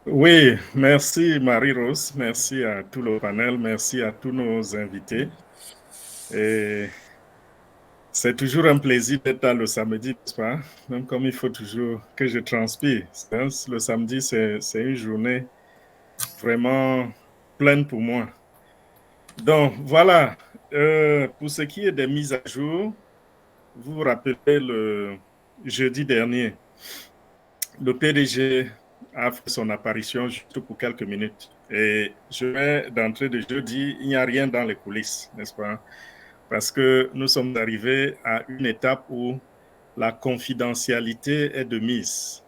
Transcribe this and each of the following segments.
Oui, merci Marie-Rose, merci à tout le panel, merci à tous nos invités. Et c'est toujours un plaisir d'être là le samedi, n'est-ce pas? Même comme il faut toujours que je transpire. Le samedi, c'est une journée vraiment pleine pour moi. Donc voilà, pour ce qui est des mises à jour, vous vous rappelez le jeudi dernier, le PDG a fait son apparition juste pour quelques minutes. Et je vais d'entrée de jeu dire, il n'y a rien dans les coulisses, n'est-ce pas? Parce que nous sommes arrivés à une étape où la confidentialité est de mise.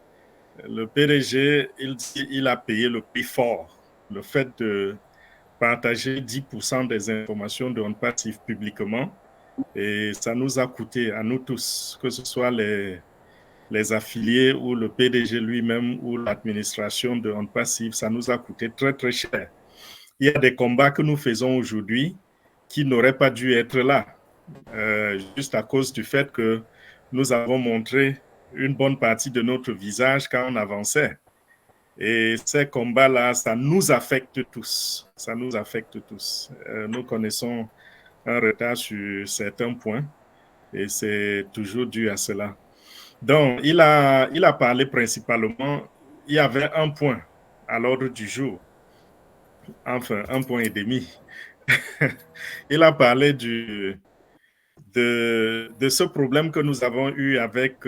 Le PDG, il dit, il a payé le prix fort. Le fait de partager 10% des informations de On Passif publiquement, et ça nous a coûté à nous tous, que ce soit les affiliés ou le PDG lui-même ou l'administration de On Passif, ça nous a coûté très, très cher. Il y a des combats que nous faisons aujourd'hui qui n'auraient pas dû être là, juste à cause du fait que nous avons montré une bonne partie de notre visage quand on avançait. Et ces combats-là, ça nous affecte tous. Ça nous affecte tous. Nous connaissons un retard sur certains points et c'est toujours dû à cela. Donc, il a parlé principalement, il y avait un point à l'ordre du jour, enfin, un point et demi. Il a parlé de ce problème que nous avons eu avec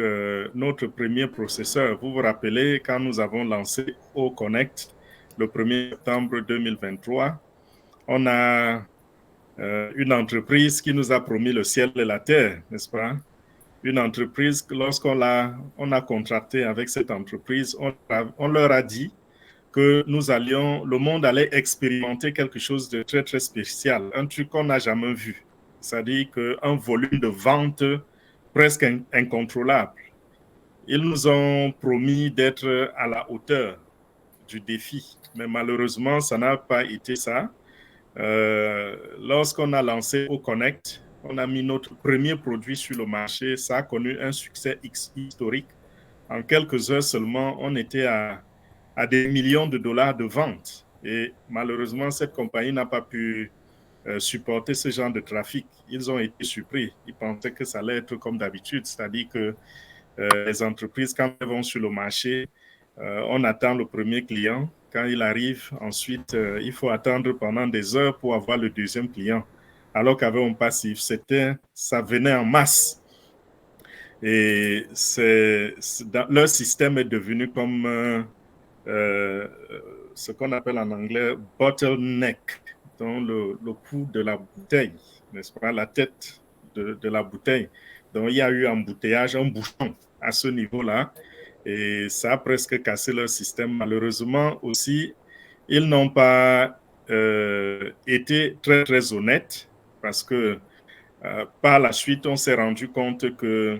notre premier processeur. Vous vous rappelez quand nous avons lancé O-Connect le 1er septembre 2023, on a une entreprise qui nous a promis le ciel et la terre, n'est-ce pas? Une entreprise, on a contracté avec cette entreprise, on leur a dit que le monde allait expérimenter quelque chose de très, très spécial, un truc qu'on n'a jamais vu. C'est-à-dire qu'un volume de vente presque incontrôlable. Ils nous ont promis d'être à la hauteur du défi, mais malheureusement, ça n'a pas été ça. Lorsqu'on a lancé O-Connect, on a mis notre premier produit sur le marché. Ça a connu un succès historique. En quelques heures seulement, on était à des millions de dollars de ventes. Et malheureusement, cette compagnie n'a pas pu supporter ce genre de trafic. Ils ont été surpris. Ils pensaient que ça allait être comme d'habitude, c'est-à-dire que les entreprises, quand elles vont sur le marché, on attend le premier client. Quand il arrive, ensuite, il faut attendre pendant des heures pour avoir le deuxième client. Alors qu'avec un passif, ça venait en masse. Et leur système est devenu comme ce qu'on appelle en anglais bottleneck, donc le cou de la bouteille, n'est-ce pas, la tête de la bouteille. Donc il y a eu embouteillage, un bouchon à ce niveau-là, et ça a presque cassé leur système. Malheureusement aussi, ils n'ont pas été très, très honnêtes parce que par la suite, on s'est rendu compte que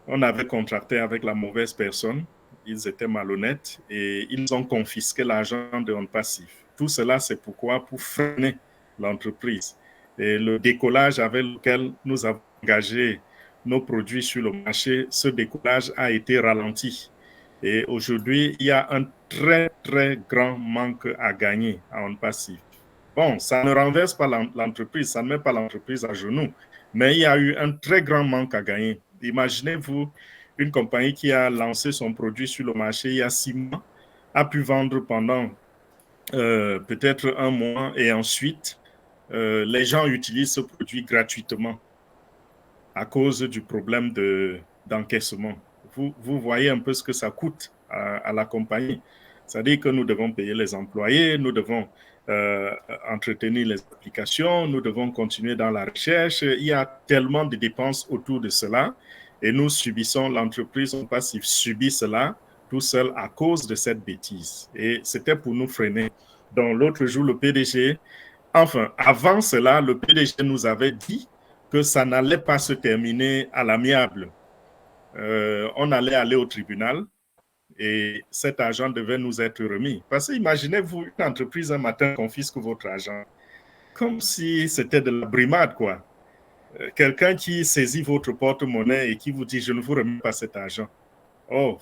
on avait contracté avec la mauvaise personne, ils étaient malhonnêtes et ils ont confisqué l'argent de On Passif. Tout cela, c'est pourquoi, pour freiner l'entreprise. Et le décollage avec lequel nous avons engagé nos produits sur le marché, ce décollage a été ralenti. Et aujourd'hui, il y a un très, très grand manque à gagner à On Passif. Bon, ça ne renverse pas l'entreprise, ça ne met pas l'entreprise à genoux, mais il y a eu un très grand manque à gagner. Imaginez-vous une compagnie qui a lancé son produit sur le marché il y a 6 mois, a pu vendre pendant peut-être un mois et ensuite, les gens utilisent ce produit gratuitement à cause du problème d'encaissement. Vous voyez un peu ce que ça coûte à la compagnie. C'est-à-dire que nous devons payer les employés, nous devons entretenir les applications, nous devons continuer dans la recherche. Il y a tellement de dépenses autour de cela et nous subissons, l'entreprise On Passif subit cela tout seul à cause de cette bêtise. Et c'était pour nous freiner. Donc l'autre jour, le PDG, enfin, avant cela, le PDG nous avait dit que ça n'allait pas se terminer à l'amiable. On allait aller au tribunal et cet argent devait nous être remis. Parce que imaginez-vous, une entreprise un matin confisque votre argent, comme si c'était de la brimade, quoi. Quelqu'un qui saisit votre porte-monnaie et qui vous dit, je ne vous remets pas cet argent. Oh,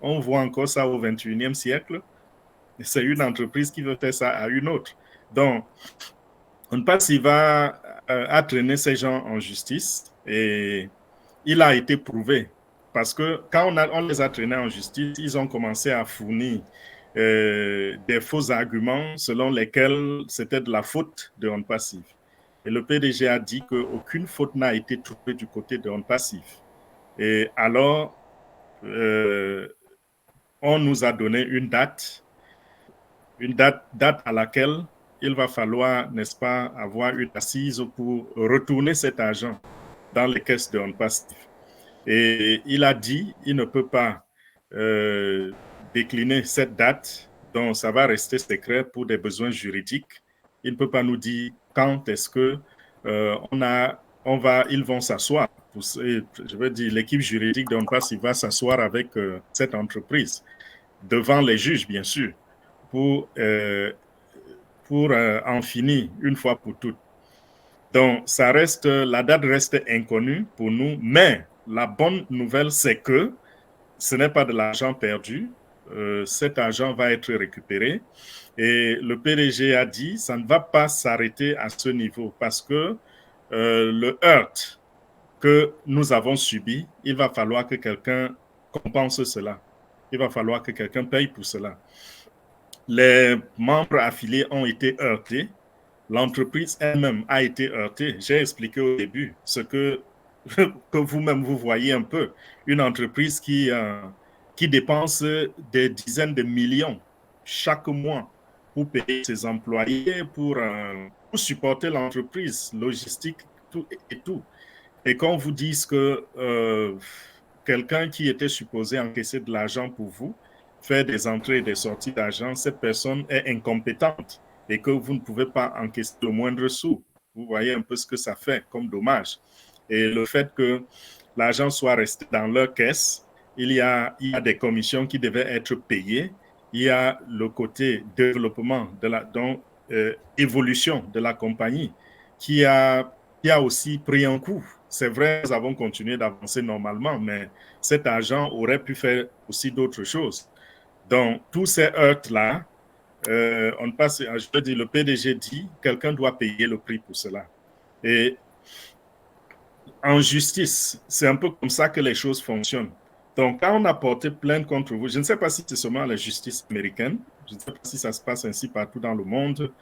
on voit encore ça au 21e siècle. C'est une entreprise qui veut faire ça à une autre. Donc, on ne passe, il va traîner ces gens en justice et il a été prouvé. Parce que quand on les a traînés en justice, ils ont commencé à fournir des faux arguments selon lesquels c'était de la faute de On Passif. Et le PDG a dit qu'aucune faute n'a été trouvée du côté de On Passif. Et alors, on nous a donné une date à laquelle il va falloir, n'est-ce pas, avoir une assise pour retourner cet argent dans les caisses de On Passif. Et il a dit qu'il ne peut pas décliner cette date, donc ça va rester secret pour des besoins juridiques. Il ne peut pas nous dire quand est-ce que ils vont s'asseoir. Je veux dire, l'équipe juridique d'On Passif va s'asseoir avec cette entreprise, devant les juges, bien sûr, pour en finir une fois pour toutes. Donc, la date reste inconnue pour nous, mais la bonne nouvelle, c'est que ce n'est pas de l'argent perdu. Cet argent va être récupéré. Et le PDG a dit, ça ne va pas s'arrêter à ce niveau parce que le hurt que nous avons subi, il va falloir que quelqu'un compense cela. Il va falloir que quelqu'un paye pour cela. Les membres affiliés ont été heurtés. L'entreprise elle-même a été heurtée. J'ai expliqué au début ce que vous-même vous voyez un peu. Une entreprise qui dépense des dizaines de millions chaque mois pour payer ses employés, pour supporter l'entreprise, logistique tout, et tout. Et qu'on vous dise que quelqu'un qui était supposé encaisser de l'argent pour vous, faire des entrées et des sorties d'argent, cette personne est incompétente et que vous ne pouvez pas encaisser le moindre sou. Vous voyez un peu ce que ça fait comme dommage. Et le fait que l'argent soit resté dans leur caisse, il y a des commissions qui devaient être payées. Il y a le côté développement, évolution de la compagnie qui a aussi pris un coup. C'est vrai, nous avons continué d'avancer normalement, mais cet argent aurait pu faire aussi d'autres choses. Donc, tous ces heurts-là, on passe, je veux dire, le PDG dit, quelqu'un doit payer le prix pour cela. Et en justice, c'est un peu comme ça que les choses fonctionnent. Donc, quand on a porté plainte contre vous, je ne sais pas si c'est seulement la justice américaine, je ne sais pas si ça se passe ainsi partout dans le monde.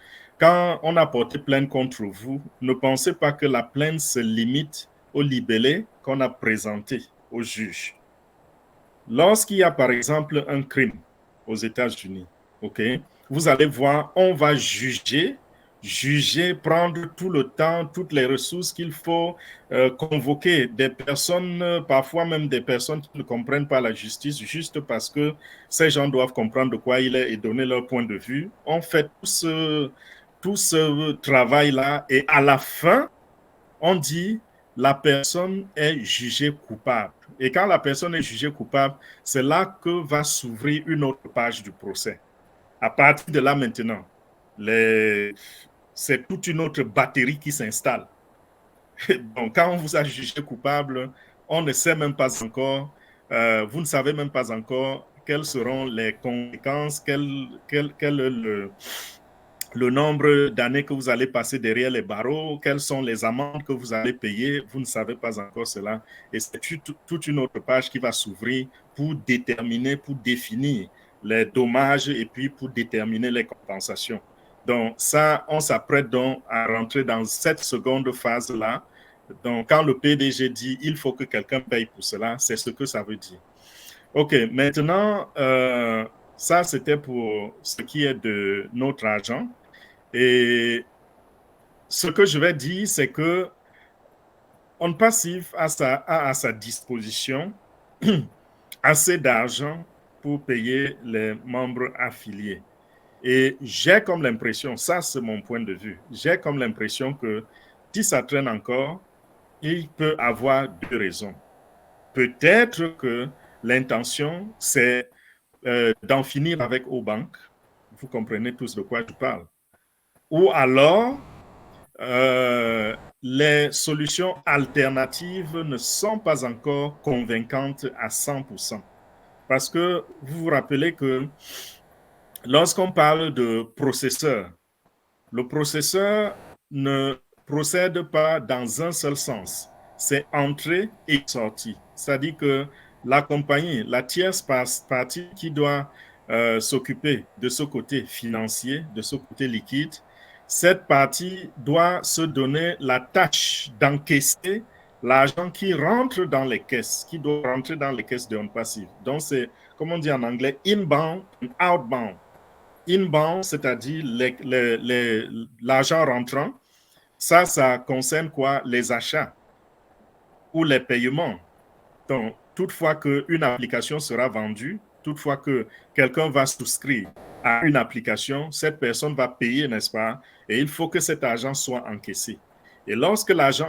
Quand on a porté plainte contre vous, ne pensez pas que la plainte se limite au libellé qu'on a présenté au juge. Lorsqu'il y a, par exemple, un crime aux États-Unis, ok, vous allez voir, on va juger, prendre tout le temps, toutes les ressources qu'il faut, convoquer des personnes, parfois même des personnes qui ne comprennent pas la justice, juste parce que ces gens doivent comprendre de quoi il est et donner leur point de vue. On fait tout ce travail-là et à la fin, on dit la personne est jugée coupable. Et quand la personne est jugée coupable, c'est là que va s'ouvrir une autre page du procès. À partir de là maintenant, c'est toute une autre batterie qui s'installe. Donc, quand on vous a jugé coupable, on ne sait même pas encore, vous ne savez même pas encore quelles seront les conséquences, quel est le nombre d'années que vous allez passer derrière les barreaux, quelles sont les amendes que vous allez payer, vous ne savez pas encore cela. Et c'est toute une autre page qui va s'ouvrir pour déterminer, pour définir les dommages et puis pour déterminer les compensations. Donc ça, on s'apprête donc à rentrer dans cette seconde phase-là. Donc quand le PDG dit il faut que quelqu'un paye pour cela, c'est ce que ça veut dire. OK, maintenant, ça c'était pour ce qui est de notre argent. Et ce que je vais dire, c'est que On Passif a à sa disposition assez d'argent pour payer les membres affiliés. Et j'ai comme l'impression, ça c'est mon point de vue, j'ai comme l'impression que si ça traîne encore, il peut avoir deux raisons. Peut-être que l'intention, c'est d'en finir avec aux banques. Vous comprenez tous de quoi je parle. Ou alors, les solutions alternatives ne sont pas encore convaincantes à 100%. Parce que vous vous rappelez que Lorsqu'on parle de processeur, le processeur ne procède pas dans un seul sens. C'est entrée et sortie. C'est-à-dire que la compagnie, la tierce partie qui doit s'occuper de ce côté financier, de ce côté liquide, cette partie doit se donner la tâche d'encaisser l'argent qui rentre dans les caisses, qui doit rentrer dans les caisses de On Passive. Donc, c'est, comme on dit en anglais, inbound and outbound. Inbound, c'est-à-dire l'argent rentrant, ça concerne quoi? Les achats ou les paiements. Donc, toutefois qu'une application sera vendue, toutefois que quelqu'un va souscrire à une application, cette personne va payer, n'est-ce pas? Et il faut que cet argent soit encaissé. Et lorsque l'argent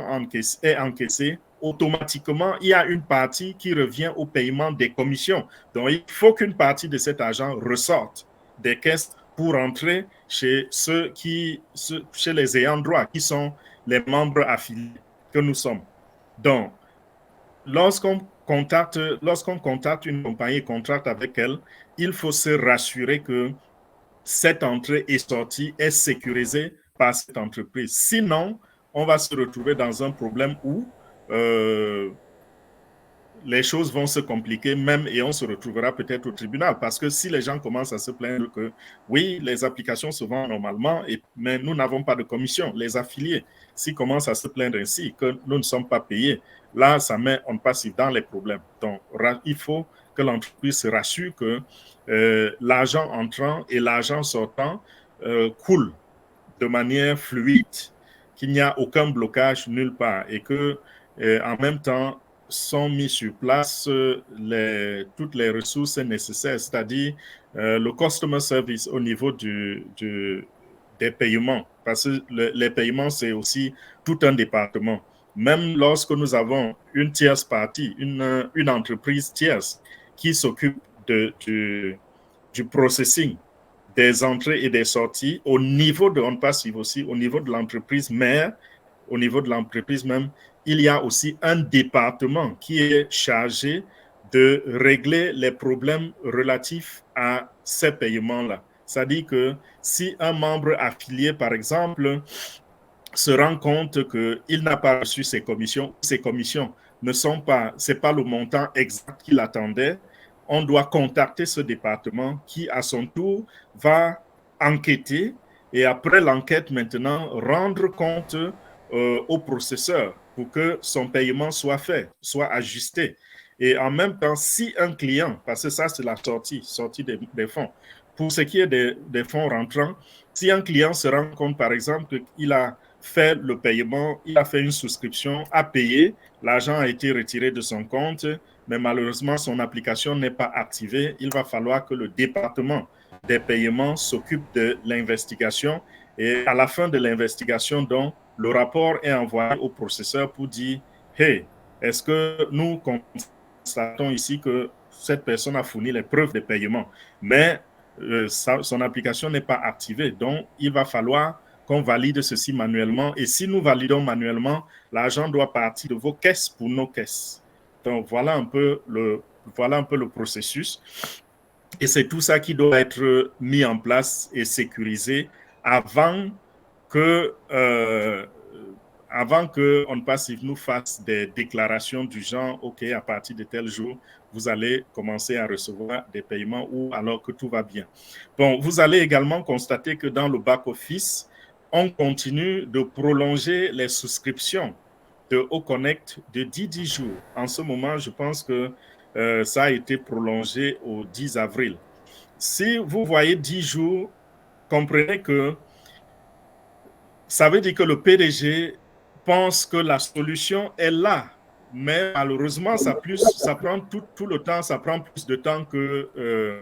est encaissé, automatiquement, il y a une partie qui revient au paiement des commissions. Donc, il faut qu'une partie de cet argent ressorte des caisses pour entrer chez chez les ayants droit, qui sont les membres affiliés que nous sommes. Donc, lorsqu'on contacte une compagnie et contracte avec elle, il faut se rassurer que cette entrée et sortie est sécurisée par cette entreprise. Sinon, on va se retrouver dans un problème où les choses vont se compliquer même et on se retrouvera peut-être au tribunal parce que si les gens commencent à se plaindre que oui, les applications se vendent normalement, mais nous n'avons pas de commission, les affiliés, s'ils commencent à se plaindre ainsi que nous ne sommes pas payés, là, ça met On Passive dans les problèmes. Donc, il faut que l'entreprise se rassure que l'argent entrant et l'argent sortant coulent de manière fluide, qu'il n'y a aucun blocage nulle part et que, en même temps, sont mis sur place toutes les ressources nécessaires, c'est-à-dire le customer service au niveau des paiements, parce que les paiements, c'est aussi tout un département. Même lorsque nous avons une tierce partie, une entreprise tierce qui s'occupe du processing des entrées et des sorties au niveau de On Passive aussi, au niveau de l'entreprise mère, au niveau de l'entreprise même, il y a aussi un département qui est chargé de régler les problèmes relatifs à ces paiements-là. C'est-à-dire que si un membre affilié, par exemple, se rend compte qu'il n'a pas reçu ses commissions ne sont pas, c'est pas le montant exact qu'il attendait, on doit contacter ce département qui, à son tour, va enquêter et après l'enquête maintenant, rendre compte au processeur pour que son paiement soit fait, soit ajusté. Et en même temps, si un client, parce que ça c'est la sortie des fonds, pour ce qui est des fonds rentrants, si un client se rend compte par exemple qu'il a fait le paiement, il a fait une souscription, a payé, l'argent a été retiré de son compte, mais malheureusement son application n'est pas activée, il va falloir que le département des paiements s'occupe de l'investigation et à la fin de l'investigation, donc, le rapport est envoyé au processeur pour dire « Hey, est-ce que nous constatons ici que cette personne a fourni les preuves de paiement, mais son application n'est pas activée, donc il va falloir qu'on valide ceci manuellement. Et si nous validons manuellement, l'argent doit partir de vos caisses pour nos caisses. » Donc, voilà un peu le processus. Et c'est tout ça qui doit être mis en place et sécurisé avant que On Passive nous fasse des déclarations du genre, OK, à partir de tel jour, vous allez commencer à recevoir des paiements ou alors que tout va bien. Bon, vous allez également constater que dans le back-office, on continue de prolonger les souscriptions de Oconnect de 10 jours. En ce moment, je pense que ça a été prolongé au 10 avril. Si vous voyez 10 jours, comprenez que ça veut dire que le PDG pense que la solution est là. Mais malheureusement, ça prend tout le temps, ça prend plus de temps qu'ils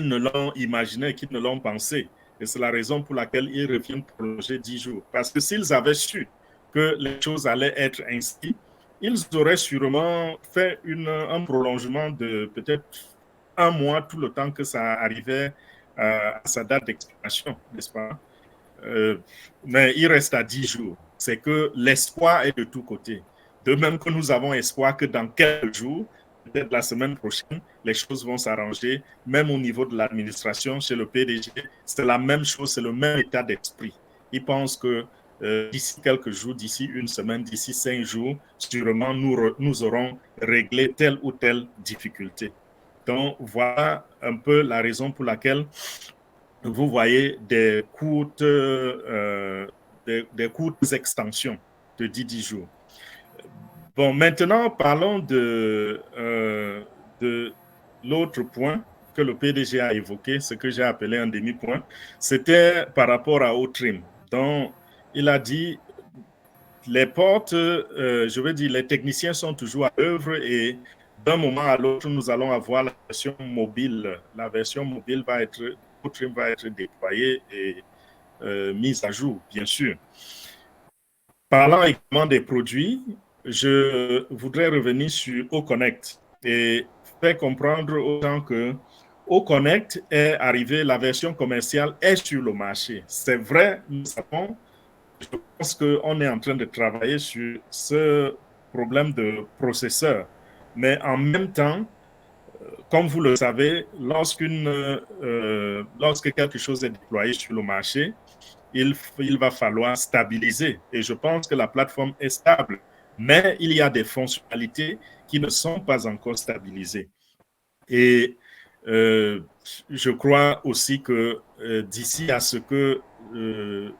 ne l'ont imaginé, qu'ils ne l'ont pensé. Et c'est la raison pour laquelle ils reviennent prolonger 10 jours. Parce que s'ils avaient su que les choses allaient être ainsi, ils auraient sûrement fait un prolongement de peut-être un mois, tout le temps que ça arrivait à sa date d'expiration, n'est-ce pas? Mais il reste à 10 jours. C'est que l'espoir est de tous côtés. De même que nous avons espoir que dans quelques jours, peut-être la semaine prochaine, les choses vont s'arranger. Même au niveau de l'administration, chez le PDG, c'est la même chose, c'est le même état d'esprit. Ils pensent que d'ici quelques jours, d'ici une semaine, d'ici 5 jours, sûrement nous aurons réglé telle ou telle difficulté. Donc, voilà un peu la raison pour laquelle vous voyez des courtes extensions de 10 jours. Bon, maintenant, parlons de l'autre point que le PDG a évoqué, ce que j'ai appelé un demi-point. C'était par rapport à Outrim. Donc, il a dit, les portes, je veux dire, les techniciens sont toujours à l'œuvre et d'un moment à l'autre, nous allons avoir la version mobile. La version mobile va être, Outrim va être déployée et mise à jour, bien sûr. Parlant également des produits, je voudrais revenir sur OConnect et faire comprendre aux gens que OConnect est arrivé, la version commerciale est sur le marché. C'est vrai, nous savons, je pense qu'on est en train de travailler sur ce problème de processeur. Mais en même temps, comme vous le savez, lorsque quelque chose est déployé sur le marché, il va falloir stabiliser. Et je pense que la plateforme est stable, mais il y a des fonctionnalités qui ne sont pas encore stabilisées. Et je crois aussi que d'ici à ce que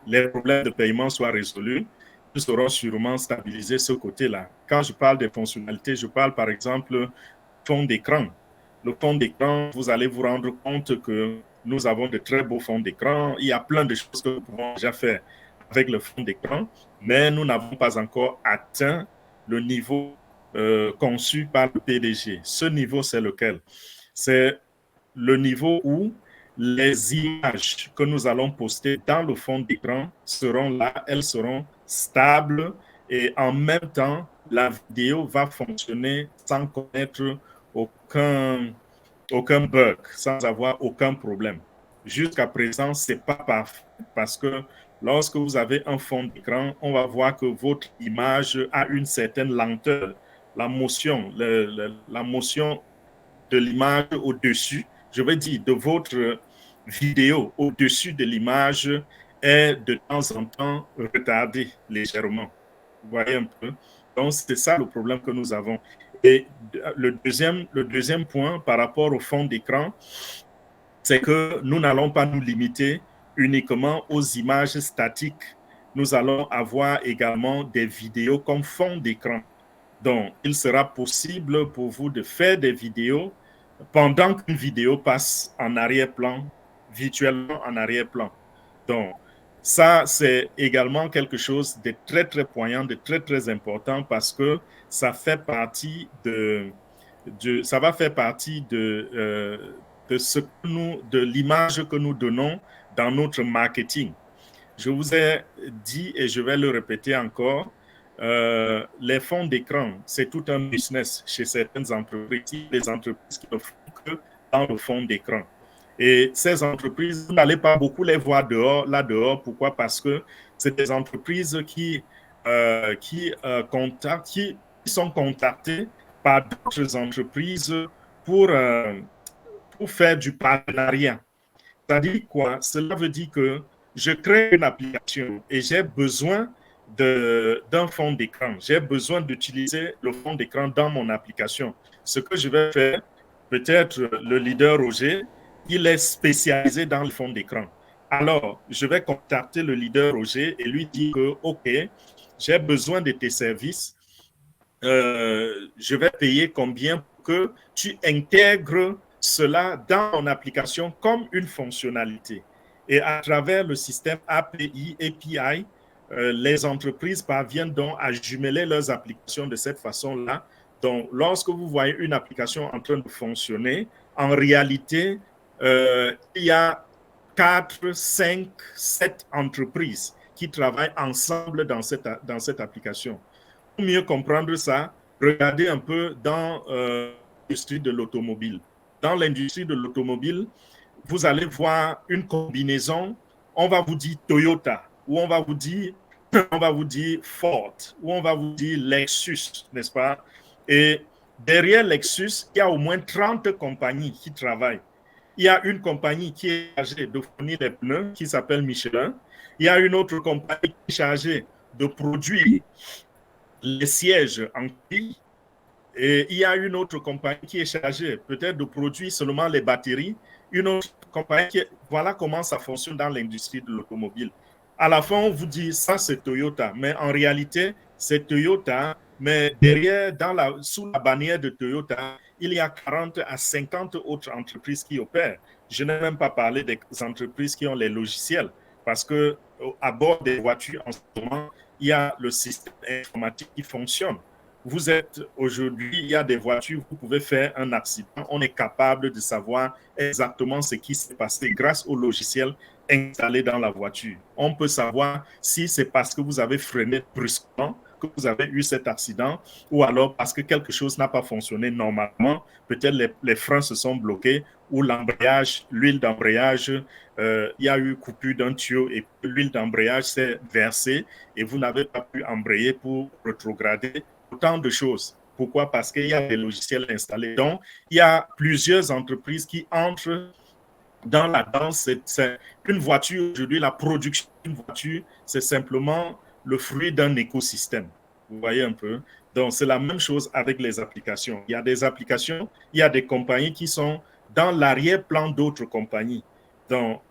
les problèmes de paiement soient résolus, nous saurons sûrement stabiliser ce côté-là. Quand je parle des fonctionnalités, je parle par exemple fond d'écran. Le fond d'écran, vous allez vous rendre compte que nous avons de très beaux fonds d'écran. Il y a plein de choses que nous pouvons déjà faire avec le fond d'écran, mais nous n'avons pas encore atteint le niveau conçu par le PDG. Ce niveau, c'est lequel? C'est le niveau où les images que nous allons poster dans le fond d'écran seront là, elles seront stables et en même temps, la vidéo va fonctionner sans connaître aucun bug, sans avoir aucun problème. Jusqu'à présent, ce n'est pas parfait parce que lorsque vous avez un fond d'écran, on va voir que votre image a une certaine lenteur. La motion de l'image au-dessus, je veux dire de votre vidéo au-dessus de l'image est de temps en temps retardée légèrement. Vous voyez un peu? Donc, c'est ça le problème que nous avons. Et le deuxième point par rapport au fond d'écran, c'est que nous n'allons pas nous limiter uniquement aux images statiques. Nous allons avoir également des vidéos comme fond d'écran. Donc, il sera possible pour vous de faire des vidéos pendant qu'une vidéo passe en arrière-plan, virtuellement en arrière-plan. Donc, ça, c'est également quelque chose de très, très poignant, de très, très important parce que ça fait partie ça va faire partie de l'image que nous donnons dans notre marketing. Je vous ai dit et je vais le répéter encore, les fonds d'écran, c'est tout un business chez certaines entreprises, des entreprises qui ne font que dans le fond d'écran. Et ces entreprises, vous n'allez pas beaucoup les voir là dehors. Pourquoi? Parce que c'est des entreprises qui sont contactées par d'autres entreprises pour, pour faire du partenariat. C'est-à-dire quoi? Cela veut dire que je crée une application et j'ai besoin d'un fond d'écran. J'ai besoin d'utiliser le fond d'écran dans mon application. Ce que je vais faire, peut-être le leader Roger, il est spécialisé dans le fond d'écran. Alors, je vais contacter le leader Roger et lui dire que, OK, j'ai besoin de tes services. Je vais payer combien pour que tu intègres cela dans ton application comme une fonctionnalité. Et à travers le système API, les entreprises parviennent donc à jumeler leurs applications de cette façon-là. Donc, lorsque vous voyez une application en train de fonctionner, en réalité, il y a 4, 5, 7 entreprises qui travaillent ensemble dans cette application. Pour mieux comprendre ça, regardez un peu dans l'industrie de l'automobile. Dans l'industrie de l'automobile, vous allez voir une combinaison. On va vous dire Toyota, ou on va vous dire Ford, ou on va vous dire Lexus, n'est-ce pas? Et Derrière Lexus, il y a au moins 30 compagnies qui travaillent. Il y a une compagnie qui est chargée de fournir les pneus, qui s'appelle Michelin. Il y a une autre compagnie qui est chargée de produire les sièges en cuir. Et il y a une autre compagnie qui est chargée peut-être de produire seulement les batteries. Une autre compagnie qui est... Voilà comment ça fonctionne dans l'industrie de l'automobile. À la fin, on vous dit ça, c'est Toyota. Mais en réalité, c'est Toyota. Mais derrière, sous la bannière de Toyota, il y a 40 à 50 autres entreprises qui opèrent. Je n'ai même pas parlé des entreprises qui ont les logiciels. Parce qu'à bord des voitures, en ce moment, il y a le système informatique qui fonctionne. Vous êtes aujourd'hui, il y a des voitures, vous pouvez faire un accident, on est capable de savoir exactement ce qui s'est passé grâce au logiciel installé dans la voiture. On peut savoir si c'est parce que vous avez freiné brusquement que vous avez eu cet accident ou alors parce que quelque chose n'a pas fonctionné normalement. Peut-être les freins se sont bloqués ou l'embrayage, l'huile d'embrayage, il y a eu coupure d'un tuyau et l'huile d'embrayage s'est versée et vous n'avez pas pu embrayer pour rétrograder. Autant de choses. Pourquoi? Parce qu'il y a des logiciels installés. Donc, il y a plusieurs entreprises qui entrent dans la danse. C'est une voiture, aujourd'hui, la production d'une voiture, c'est simplement le fruit d'un écosystème. Vous voyez un peu? Donc, c'est la même chose avec les applications. Il y a des applications, il y a des compagnies qui sont dans l'arrière-plan d'autres compagnies. Donc,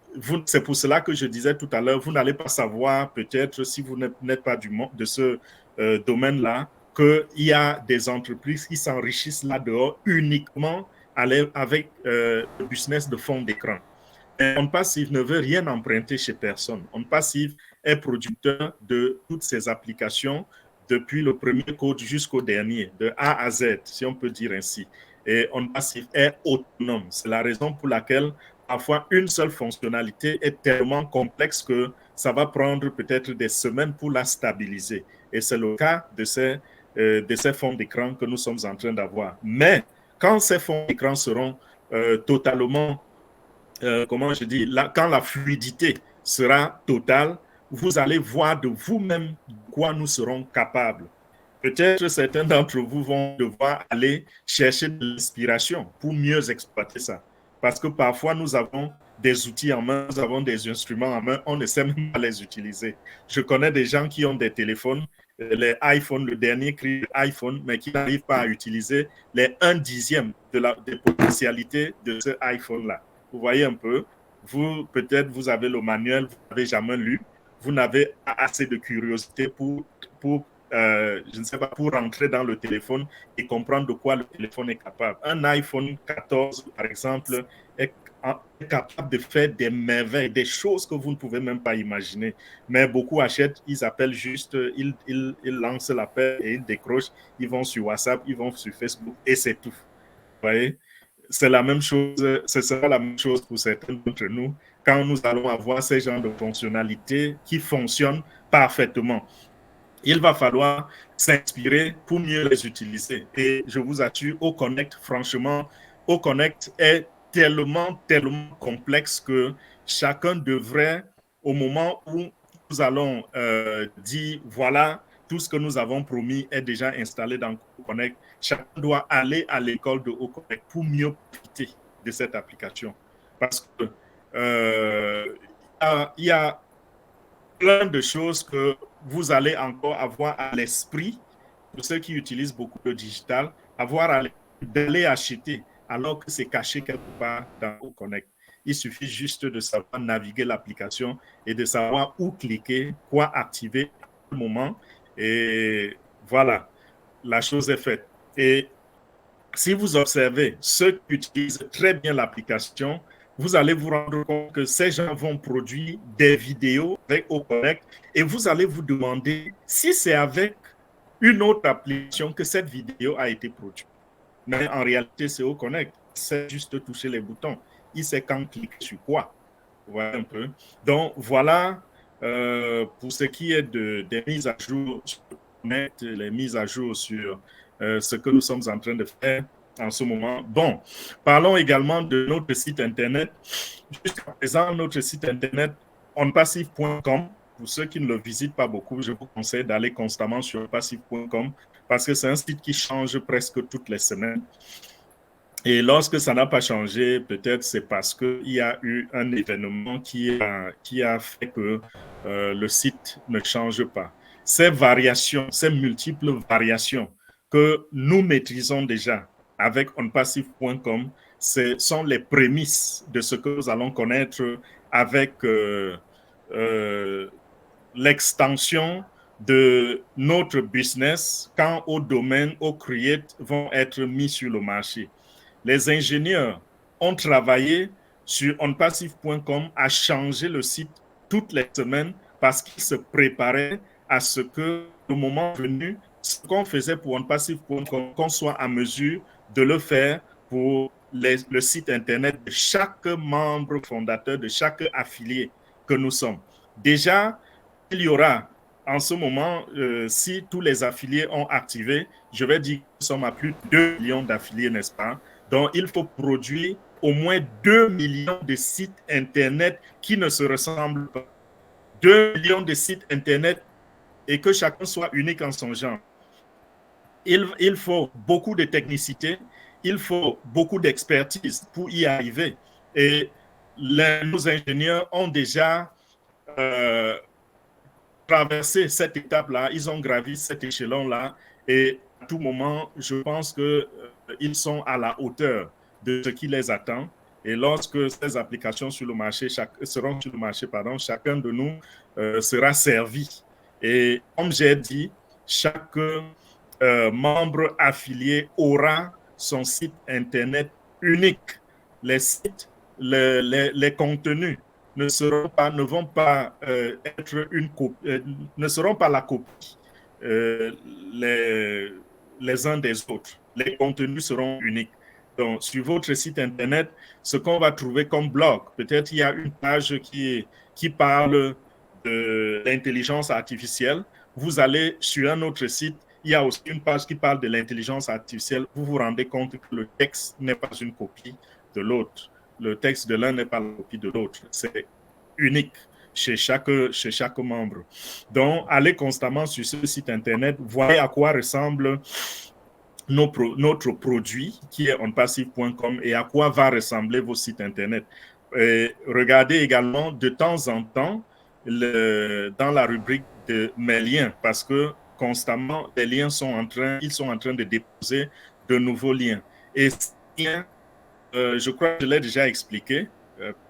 c'est pour cela que je disais tout à l'heure, vous n'allez pas savoir, peut-être, si vous n'êtes pas de ce domaine-là, qu'il y a des entreprises qui s'enrichissent là-dehors uniquement avec le business de fond d'écran. On Passif ne veut rien emprunter chez personne. On Passif est producteur de toutes ces applications depuis le premier code jusqu'au dernier, de A à Z, si on peut dire ainsi. Et On Passif est autonome. C'est la raison pour laquelle parfois une seule fonctionnalité est tellement complexe que ça va prendre peut-être des semaines pour la stabiliser. Et c'est le cas de ces fonds d'écran que nous sommes en train d'avoir. Mais quand ces fonds d'écran seront totalement comment je dis, quand la fluidité sera totale, vous allez voir de vous-même de quoi nous serons capables. Peut-être certains d'entre vous vont devoir aller chercher de l'inspiration pour mieux exploiter ça. Parce que parfois, nous avons des outils en main, nous avons des instruments en main, on ne sait même pas les utiliser. Je connais des gens qui ont des téléphones, les iPhones, le dernier cri de iPhone, mais qui n'arrivent pas à utiliser les 1/10 des potentialités de ce iPhone-là. Vous voyez un peu, peut-être, vous avez le manuel, vous n'avez jamais lu, vous n'avez pas assez de curiosité pour je ne sais pas, pour rentrer dans le téléphone et comprendre de quoi le téléphone est capable. Un iPhone 14, par exemple, est capable de faire des merveilles, des choses que vous ne pouvez même pas imaginer. Mais beaucoup achètent, ils appellent juste, ils lancent l'appel et ils décrochent, ils vont sur WhatsApp, ils vont sur Facebook et c'est tout. Vous voyez? C'est la même chose, ce sera la même chose pour certains d'entre nous quand nous allons avoir ces genres de fonctionnalités qui fonctionnent parfaitement. Il va falloir s'inspirer pour mieux les utiliser. Et je vous assure, Oconnect, franchement, Oconnect est tellement, tellement complexe que chacun devrait, au moment où nous allons dire, voilà, tout ce que nous avons promis est déjà installé dans Oconnect, chacun doit aller à l'école de Oconnect pour mieux profiter de cette application. Parce que il y a plein de choses que vous allez encore avoir à l'esprit, pour ceux qui utilisent beaucoup de digital, d'aller acheter alors que c'est caché quelque part dans Connect. Il suffit juste de savoir naviguer l'application et de savoir où cliquer, quoi activer à quel moment. Et voilà, la chose est faite. Et si vous observez ceux qui utilisent très bien l'application, vous allez vous rendre compte que ces gens vont produire des vidéos avec Oconnect et vous allez vous demander si c'est avec une autre application que cette vidéo a été produite. Mais en réalité, c'est Oconnect. C'est juste toucher les boutons. Il sait quand cliquer sur quoi. Voilà un peu. Donc, voilà pour ce qui est des mises à jour sur Oconnect, les mises à jour sur ce que nous sommes en train de faire en ce moment. Bon, parlons également de notre site Internet. Jusqu'à présent, notre site Internet, onpassive.com. Pour ceux qui ne le visitent pas beaucoup, je vous conseille d'aller constamment sur onpassive.com parce que c'est un site qui change presque toutes les semaines. Et lorsque ça n'a pas changé, peut-être c'est parce qu'il y a eu un événement qui a fait que le site ne change pas. Ces variations, ces multiples variations que nous maîtrisons déjà avec onpassive.com, ce sont les prémices de ce que nous allons connaître avec l'extension de notre business quand au domaine, au create vont être mis sur le marché. Les ingénieurs ont travaillé sur onpassive.com à changer le site toutes les semaines parce qu'ils se préparaient à ce que, au moment venu, ce qu'on faisait pour onpassive.com, qu'on soit à mesure de le faire pour le site Internet de chaque membre fondateur, de chaque affilié que nous sommes. Déjà, il y aura en ce moment, si tous les affiliés ont activé, je vais dire que nous sommes à plus de 2 millions d'affiliés, n'est-ce pas? Donc, il faut produire au moins 2 millions de sites Internet qui ne se ressemblent pas. 2 millions de sites Internet et que chacun soit unique en son genre. Il faut beaucoup de technicité, il faut beaucoup d'expertise pour y arriver. Et nos ingénieurs ont déjà traversé cette étape-là, ils ont gravi cet échelon-là et à tout moment, je pense qu'ils sont à la hauteur de ce qui les attend. Et lorsque ces applications sur le marché seront sur le marché, chacun de nous sera servi. Et comme j'ai dit, chaque membre affilié aura son site Internet unique. Les sites, les contenus ne vont pas être une copie, ne seront pas la copie les uns des autres. Les contenus seront uniques. Donc, sur votre site Internet, ce qu'on va trouver comme blog, peut-être il y a une page qui parle de l'intelligence artificielle. Vous allez sur un autre site, il y a aussi une page qui parle de l'intelligence artificielle. Vous vous rendez compte que le texte n'est pas une copie de l'autre. Le texte de l'un n'est pas la copie de l'autre. C'est unique chez chaque membre. Donc, allez constamment sur ce site Internet, voyez à quoi ressemble notre produit qui est onpassive.com et à quoi va ressembler vos sites Internet. Et regardez également de temps en temps dans la rubrique de mes liens parce que constamment, les liens sont en train de déposer de nouveaux liens. Et ces liens, je crois que je l'ai déjà expliqué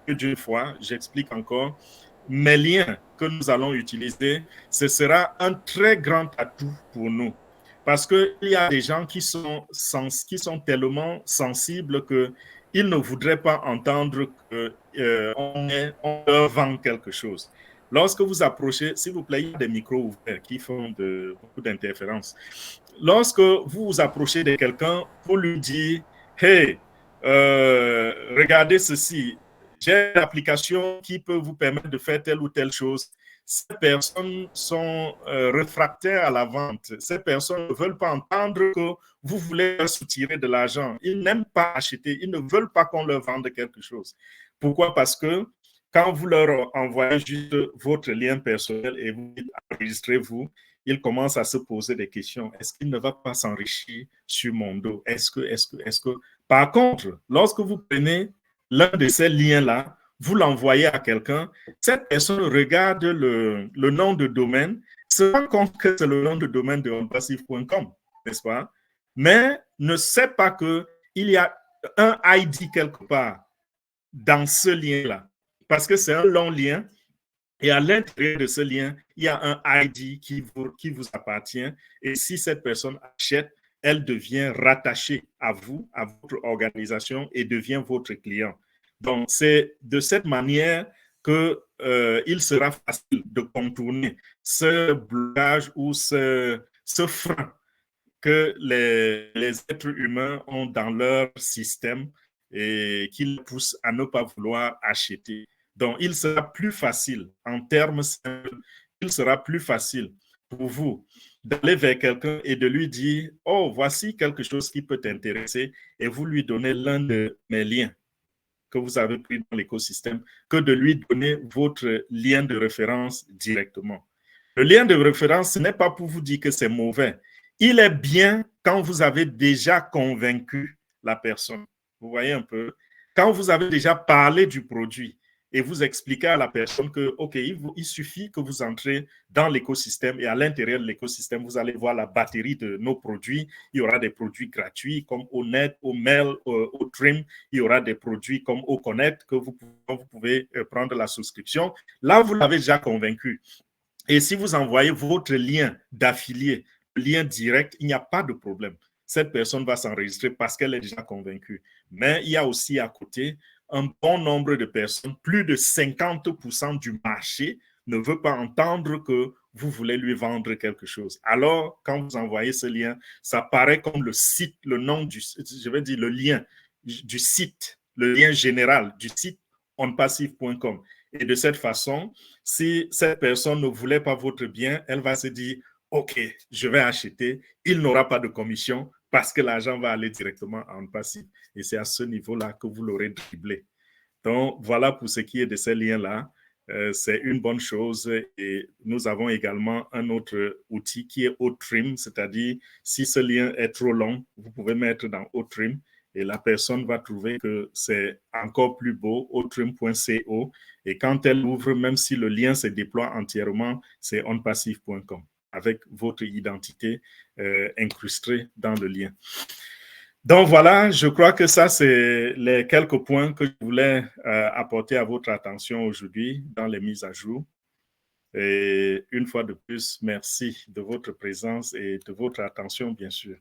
plus d'une fois, j'explique encore. Mes liens que nous allons utiliser, ce sera un très grand atout pour nous. Parce qu'il y a des gens qui sont tellement sensibles qu'ils ne voudraient pas entendre qu'on leur vend quelque chose. Lorsque vous approchez, s'il vous plaît, il y a des micros ouverts qui font beaucoup d'interférences. Lorsque vous vous approchez de quelqu'un pour lui dire « Hey, regardez ceci, j'ai une application qui peut vous permettre de faire telle ou telle chose », ces personnes sont réfractaires à la vente. Ces personnes ne veulent pas entendre que vous voulez leur soutirer de l'argent. Ils n'aiment pas acheter. Ils ne veulent pas qu'on leur vende quelque chose. Pourquoi? Parce que quand vous leur envoyez juste votre lien personnel et vous enregistrez-vous, ils commencent à se poser des questions. Est-ce qu'il ne va pas s'enrichir sur mon dos? Est-ce que... Par contre, lorsque vous prenez l'un de ces liens-là, vous l'envoyez à quelqu'un, cette personne regarde le nom de domaine, se rend compte que c'est le nom de domaine de onpassive.com, n'est-ce pas? Mais ne sait pas qu'il y a un ID quelque part dans ce lien-là, parce que c'est un long lien, et à l'intérieur de ce lien, il y a un ID qui vous appartient, et si cette personne achète, elle devient rattachée à vous, à votre organisation, et devient votre client. Donc, c'est de cette manière qu'il sera facile de contourner ce blocage ou ce frein que les êtres humains ont dans leur système et qui les poussent à ne pas vouloir acheter. Donc, il sera plus facile, en termes simples, il sera plus facile pour vous d'aller vers quelqu'un et de lui dire « Oh, voici quelque chose qui peut t'intéresser » et vous lui donnez l'un de mes liens que vous avez pris dans l'écosystème que de lui donner votre lien de référence directement. Le lien de référence, ce n'est pas pour vous dire que c'est mauvais. Il est bien quand vous avez déjà convaincu la personne. Vous voyez un peu? Quand vous avez déjà parlé du produit et vous expliquez à la personne que, OK, il suffit que vous entrez dans l'écosystème et à l'intérieur de l'écosystème, vous allez voir la batterie de nos produits. Il y aura des produits gratuits comme Onet, Mail, Trim. Il y aura des produits comme Connect que vous pouvez prendre la souscription. Là, vous l'avez déjà convaincu. Et si vous envoyez votre lien d'affilié, lien direct, il n'y a pas de problème. Cette personne va s'enregistrer parce qu'elle est déjà convaincue. Mais il y a aussi à côté un bon nombre de personnes, plus de 50% du marché ne veut pas entendre que vous voulez lui vendre quelque chose. Alors, quand vous envoyez ce lien, ça paraît comme le site, le nom du, je vais dire le lien du site, le lien général du site onpassive.com. Et de cette façon, si cette personne ne voulait pas votre bien, elle va se dire, OK, je vais acheter, il n'aura pas de commission parce que l'argent va aller directement en passif. Et c'est à ce niveau-là que vous l'aurez dribblé. Donc, voilà pour ce qui est de ces liens-là. C'est une bonne chose. Et nous avons également un autre outil qui est OTrim, c'est-à-dire si ce lien est trop long, vous pouvez mettre dans OTrim et la personne va trouver que c'est encore plus beau, otrim.co. Et quand elle ouvre, même si le lien se déploie entièrement, c'est onpassive.com avec votre identité incrustée dans le lien. Donc voilà, je crois que ça, c'est les quelques points que je voulais apporter à votre attention aujourd'hui dans les mises à jour. Et une fois de plus, merci de votre présence et de votre attention, bien sûr.